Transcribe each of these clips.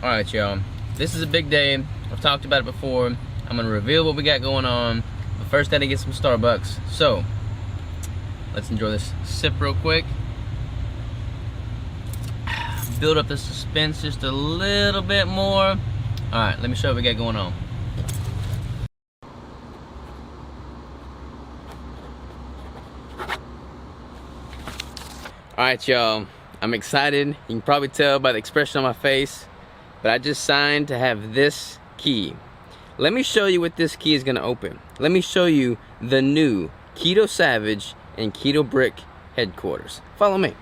Alright, y'all. This is a big day. I've talked about it before. I'm gonna reveal what we got going on. But first, I gotta get some Starbucks. So, let's enjoy this sip real quick. Build up the suspense just a little bit more. Alright, let me show you what we got going on. Alright, y'all. I'm excited. You can probably tell by the expression on my face. But I just signed to have this key. Let me show you what this key is gonna open. Let me show you the new Keto Savage and Keto Brick headquarters. Follow me.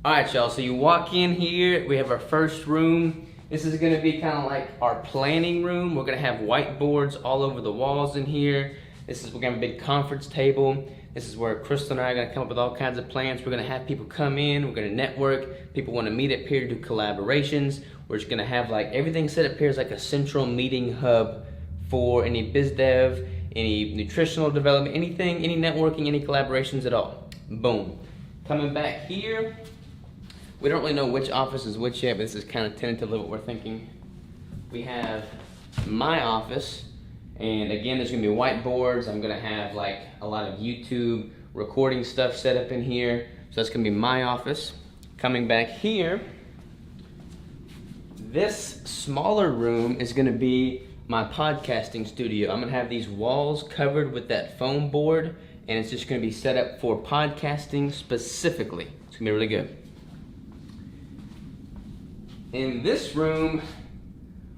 Alright, y'all, so you walk in here, we have our first room. This is gonna be kind of like our planning room. We're gonna have whiteboards all over the walls in here. We're gonna have a big conference table. This is where Crystal and I are gonna come up with all kinds of plans. We're gonna have people come in, we're gonna network. People wanna meet up here to do collaborations. We're just gonna have like everything set up here as like a central meeting hub for any biz dev, any nutritional development, anything, any networking, any collaborations at all. Boom. Coming back here, we don't really know which office is which yet, but this is kind of tentatively what we're thinking. We have my office. And again, there's gonna be whiteboards. I'm gonna have like a lot of YouTube recording stuff set up in here. So that's gonna be my office. Coming back here, this smaller room is gonna be my podcasting studio. I'm gonna have these walls covered with that foam board, and it's just gonna be set up for podcasting specifically. It's gonna be really good. In this room,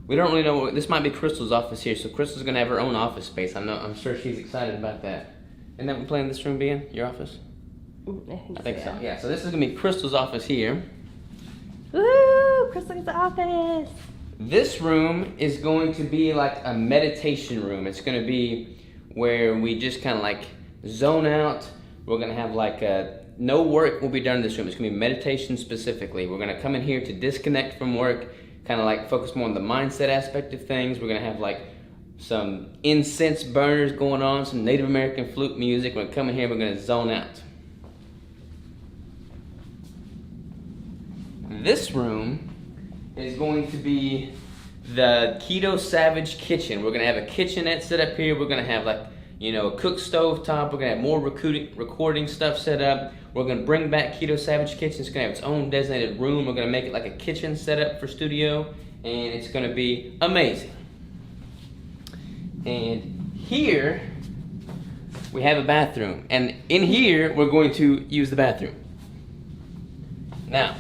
we don't really know. This might be Crystal's office here, so Crystal's gonna have her own office space. I'm sure she's excited about that. Isn't that what we plan this room being? Your office? I think so. Yeah. So this is gonna be Crystal's office here. Woo! Crystal's office. This room is going to be like a meditation room. It's gonna be where we just kind of like zone out. We're gonna have like no work will be done in this room. It's gonna be meditation specifically. We're gonna come in here to disconnect from work. Kind of like focus more on the mindset aspect of things. We're gonna have like some incense burners going on, some Native American flute music. We're gonna come in here, we're gonna zone out. This room is going to be the Keto Savage kitchen. We're gonna have a kitchenette set up here. We're gonna have like, you know, a cook stove top. We're gonna have more recording stuff set up. We're gonna bring back Keto Savage Kitchen. It's gonna have its own designated room. We're gonna make it like a kitchen setup for studio, and it's gonna be amazing. And here, we have a bathroom. And in here, we're going to use the bathroom. Now,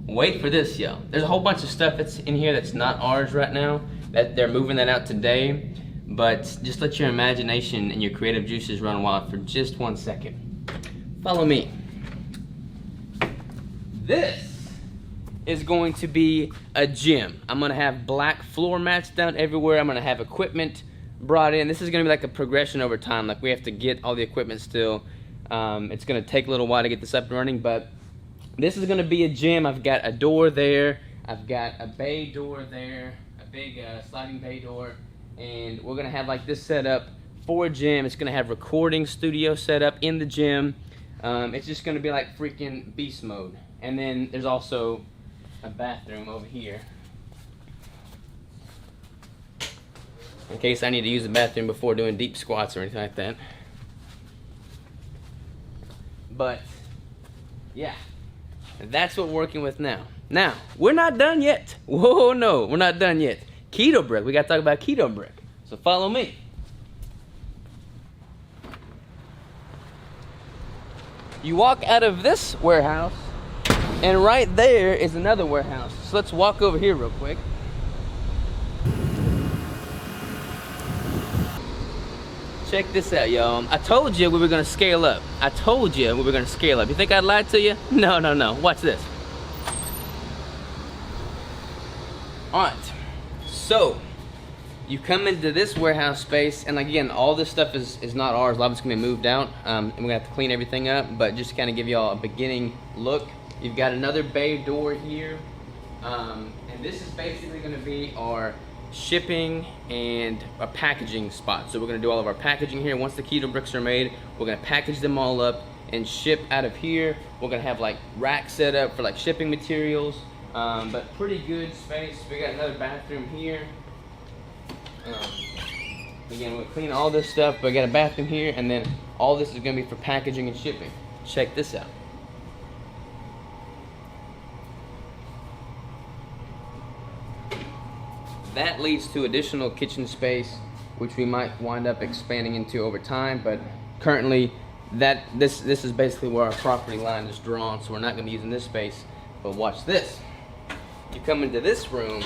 wait for this, y'all. There's a whole bunch of stuff that's in here that's not ours right now. That they're moving that out today. But just let your imagination and your creative juices run wild for just 1 second. Follow me. This is going to be a gym. I'm gonna have black floor mats down everywhere. I'm gonna have equipment brought in. This is gonna be like a progression over time. Like we have to get all the equipment still. It's gonna take a little while to get this up and running, but this is gonna be a gym. I've got a door there. I've got a bay door there, a big sliding bay door. And we're gonna have like this set up for a gym. It's gonna have recording studio set up in the gym. It's just gonna be like freaking beast mode. And then there's also a bathroom over here. In case I need to use the bathroom before doing deep squats or anything like that. But, yeah. That's what we're working with now. Now, we're not done yet. Whoa, no, we're not done yet. Keto Brick, we gotta talk about Keto Brick. So follow me. You walk out of this warehouse, and right there is another warehouse. So let's walk over here real quick. Check this out, y'all. I told you we were gonna scale up. I told you we were gonna scale up. You think I'd lie to you? No, no, no. Watch this. All right. So, you come into this warehouse space, and again, all this stuff is not ours. A lot of it's gonna be moved out, and we're gonna have to clean everything up. But just to kind of give y'all a beginning look, you've got another bay door here, and this is basically gonna be our shipping and a packaging spot. So we're gonna do all of our packaging here. Once the keto bricks are made, we're gonna package them all up and ship out of here. We're gonna have like racks set up for like shipping materials, but pretty good space. We got another bathroom here. Again, we'll clean all this stuff, but we got a bathroom here, and then all this is gonna be for packaging and shipping. Check this out. That leads to additional kitchen space, which we might wind up expanding into over time, but currently this is basically where our property line is drawn, so we're not gonna be using this space. But watch this. You come into this room,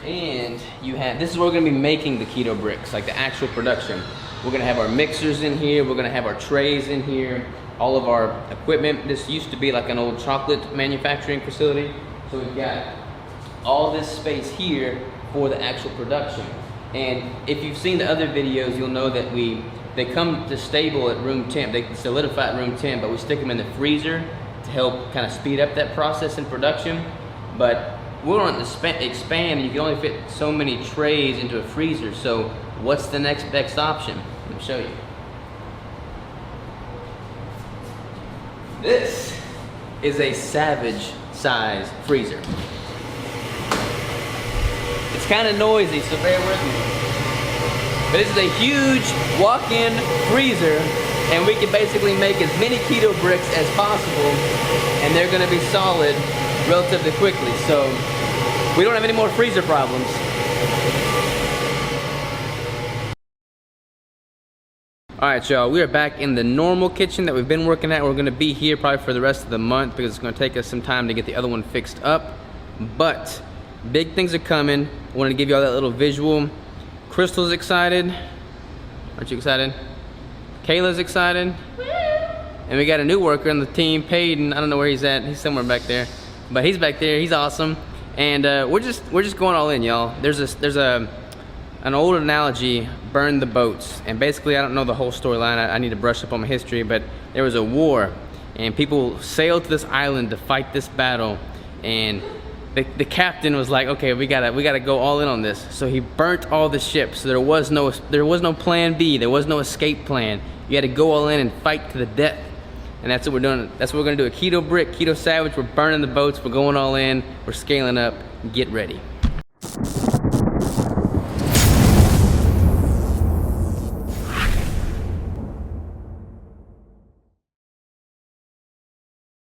and you have, this is where we're gonna be making the keto bricks, like the actual production. We're gonna have our mixers in here, we're gonna have our trays in here, all of our equipment. This used to be like an old chocolate manufacturing facility, so we've got all this space here for the actual production. And if you've seen the other videos, you'll know that they come to stable at room temp, they solidify at room temp, but we stick them in the freezer to help kind of speed up that process in production. But we're on to expand, and you can only fit so many trays into a freezer. So what's the next best option? Let me show you. This is a Savage size freezer. It's kind of noisy, so bear with me. But this is a huge walk-in freezer, and we can basically make as many keto bricks as possible, and they're gonna be solid relatively quickly. So we don't have any more freezer problems. All right, y'all, we are back in the normal kitchen that we've been working at. We're gonna be here probably for the rest of the month because it's gonna take us some time to get the other one fixed up. But big things are coming. I wanted to give y'all that little visual. Crystal's excited. Aren't you excited? Kayla's excited. And we got a new worker on the team, Peyton. I don't know where he's at. He's somewhere back there. But he's back there. He's awesome. And we're just going all in, y'all. There's an old analogy, burn the boats. And basically, I don't know the whole storyline. I need to brush up on my history. But there was a war, and people sailed to this island to fight this battle. And the captain was like, okay, we gotta go all in on this. So he burnt all the ships. So there was no plan B. There was no escape plan. You had to go all in and fight to the death. And that's what we're doing. That's what we're gonna do. A Keto Brick, Keto Savage. We're burning the boats. We're going all in. We're scaling up. Get ready.